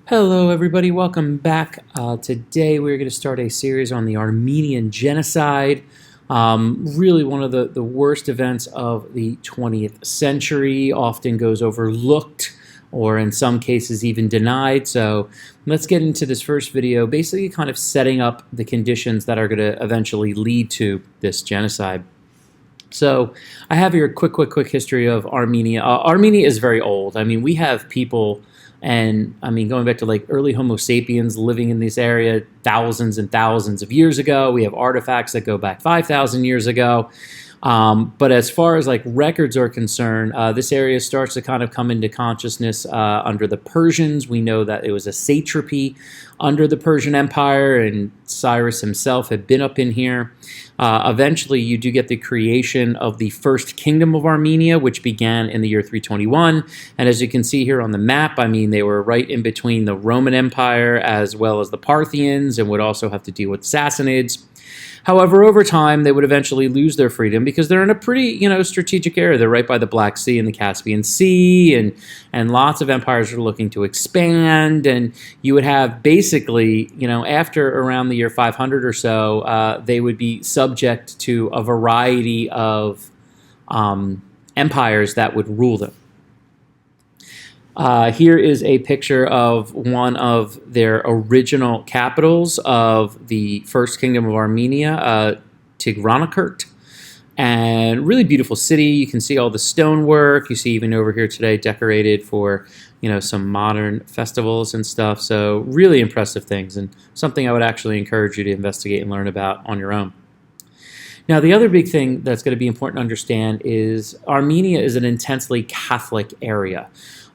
Hello everybody, welcome back. Today we're going to start a series on the Armenian Genocide, really one of the worst events of the 20th century, often goes overlooked or in some cases even denied. So let's get into this first video, basically kind of setting up the conditions that are going to eventually lead to this genocide. So I have here a quick history of Armenia. Armenia is very old. I mean, we have people, and I mean, going back to like early Homo sapiens living in this area thousands and thousands of years ago. We have artifacts that go back 5,000 years ago. But as far as like records are concerned, this area starts to kind of come into consciousness under the Persians. We know that it was a satrapy under the Persian Empire, and Cyrus himself had been up in here. Eventually, you do get the creation of the first kingdom of Armenia, which began in the year 321. And as you can see here on the map, I mean, they were right in between the Roman Empire as well as the Parthians, and would also have to deal with Sassanids. However, over time, they would eventually lose their freedom because they're in a pretty, strategic area. They're right by the Black Sea and the Caspian Sea, and lots of empires are looking to expand. And you would have basically, after around the year 500 or so, they would be subject to a variety of empires that would rule them. Here is a picture of one of their original capitals of the First Kingdom of Armenia, Tigranakert, and really beautiful city. You can see all the stonework. You see even over here today decorated for, some modern festivals and stuff. So really impressive things, and something I would actually encourage you to investigate and learn about on your own. Now, the other big thing that's going to be important to understand is Armenia is an intensely Catholic area.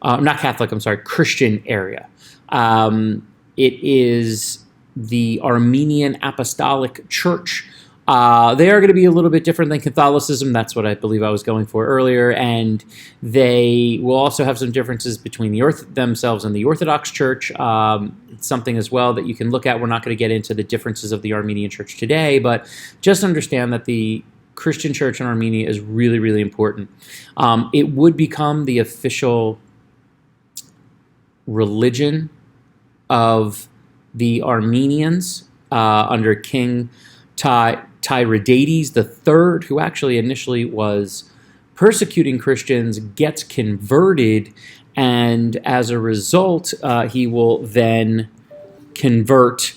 Not Catholic, I'm sorry, Christian area. It is the Armenian Apostolic Church. They are going to be a little bit different than Catholicism. That's what I believe I was going for earlier. And they will also have some differences between themselves and the Orthodox Church. It's something as well that you can look at. We're not going to get into the differences of the Armenian Church today, but just understand that the Christian Church in Armenia is really, really important. It would become the official religion of the Armenians under King Tiridates III, who actually initially was persecuting Christians, gets converted, and as a result, he will then convert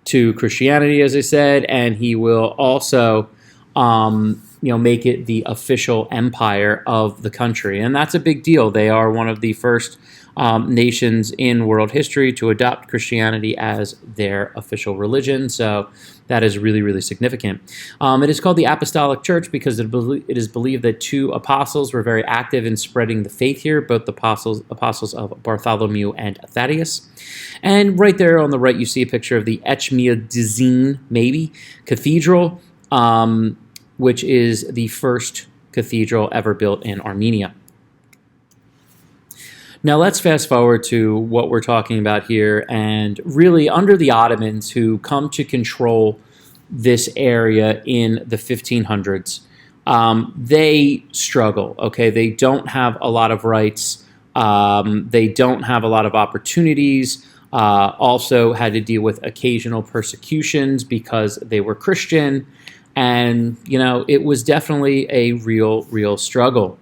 to Christianity, as I said, and he will also make it the official empire of the country. And that's a big deal. They are one of the first nations in world history to adopt Christianity as their official religion. So that is really, really significant. It is called the Apostolic Church because it is believed that two apostles were very active in spreading the faith here, both the apostles of Bartholomew and Thaddeus. And right there on the right, you see a picture of the Etchmiadzin, maybe, Cathedral, which is the first cathedral ever built in Armenia. Now let's fast forward to what we're talking about here, and really under the Ottomans, who come to control this area in the 1500s, they struggle, okay? They don't have a lot of rights. They don't have a lot of opportunities. Also had to deal with occasional persecutions because they were Christian. And, it was definitely a real struggle.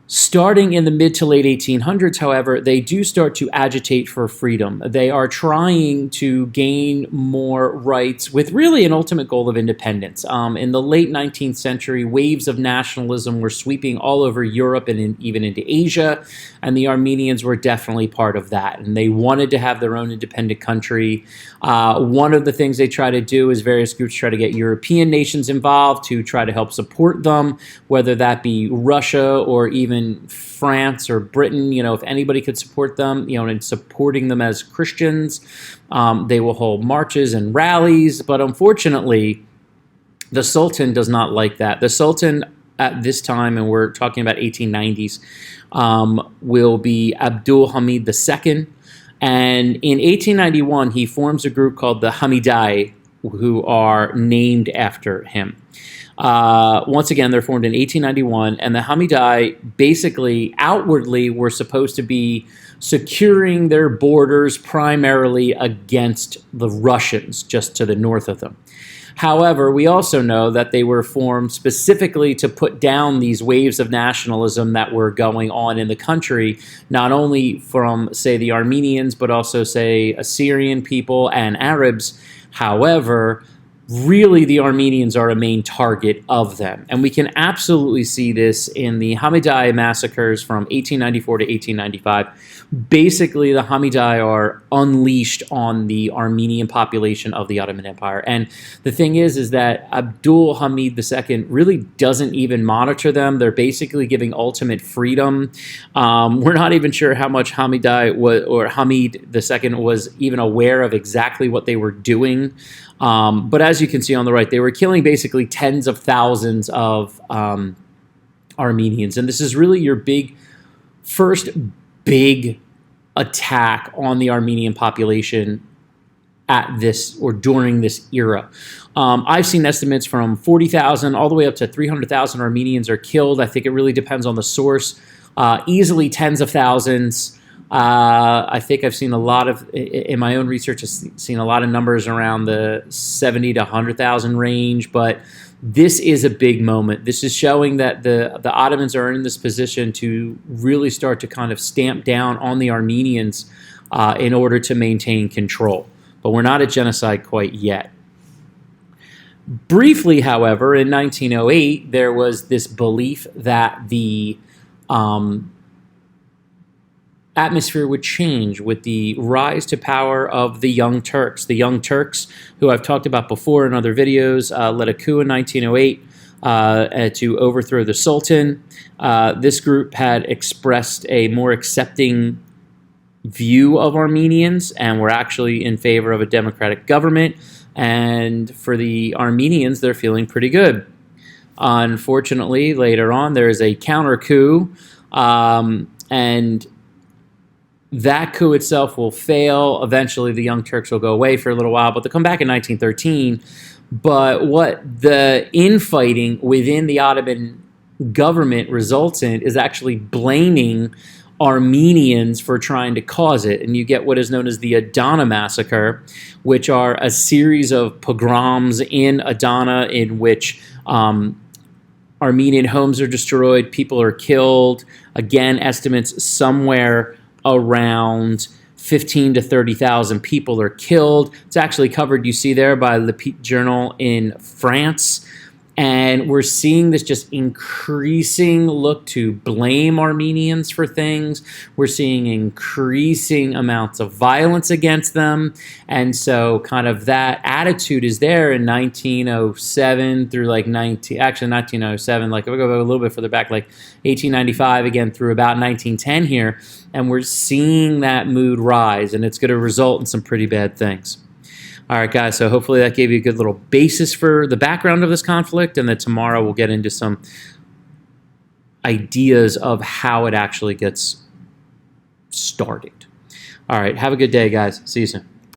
Starting in the mid to late 1800s, however, they do start to agitate for freedom. They are trying to gain more rights with really an ultimate goal of independence. In the late 19th century, waves of nationalism were sweeping all over Europe and even into Asia, and the Armenians were definitely part of that. And they wanted to have their own independent country. One of the things they try to do is various groups try to get European nations involved to try to help support them, whether that be Russia or even France or Britain. If anybody could support them, and supporting them as Christians, they will hold marches and rallies. But unfortunately, the Sultan does not like that. The Sultan at this time, and we're talking about 1890s, will be Abdul Hamid II. And in 1891, he forms a group called the Hamidiye, who are named after him. Once again, they're formed in 1891, and the Hamidiye basically outwardly were supposed to be securing their borders primarily against the Russians just to the north of them. However, we also know that they were formed specifically to put down these waves of nationalism that were going on in the country, not only from, say, the Armenians, but also, say, Assyrian people and Arabs. However, really the Armenians are a main target of them. And we can absolutely see this in the Hamidiye massacres from 1894 to 1895. Basically, the Hamidiye are unleashed on the Armenian population of the Ottoman Empire. And the thing is that Abdul Hamid II really doesn't even monitor them. They're basically giving ultimate freedom. We're not even sure how much Hamidiye was, or Hamid II was even aware of exactly what they were doing. But as you can see on the right, they were killing basically tens of thousands of Armenians. And this is really your first big attack on the Armenian population at this or during this era. I've seen estimates from 40,000 all the way up to 300,000 Armenians are killed. I think it really depends on the source. Easily tens of thousands. I think I've seen a lot of, in my own research, I've seen a lot of numbers around the 70 to 100,000 range, but this is a big moment. This is showing that the Ottomans are in this position to really start to kind of stamp down on the Armenians in order to maintain control. But we're not at genocide quite yet. Briefly, however, in 1908, there was this belief that the atmosphere would change with the rise to power of the Young Turks. The Young Turks, who I've talked about before in other videos, led a coup in 1908 to overthrow the Sultan. This group had expressed a more accepting view of Armenians and were actually in favor of a democratic government. And for the Armenians, they're feeling pretty good. Unfortunately, later on, there is a counter coup, and that coup itself will fail. Eventually, the Young Turks will go away for a little while, but they'll come back in 1913. But what the infighting within the Ottoman government results in is actually blaming Armenians for trying to cause it. And you get what is known as the Adana Massacre, which are a series of pogroms in Adana in which Armenian homes are destroyed, people are killed. Again, estimates somewhere around 15 to 30,000 people are killed. It's actually covered, you see there, by Le Petit Journal in France. And we're seeing this just increasing look to blame Armenians for things. We're seeing increasing amounts of violence against them. And so kind of that attitude is there in 1907 through like 1907, like if we go a little bit further back, like 1895 again through about 1910 here. And we're seeing that mood rise, and it's going to result in some pretty bad things. All right, guys, so hopefully that gave you a good little basis for the background of this conflict, and then tomorrow we'll get into some ideas of how it actually gets started. All right, have a good day, guys. See you soon.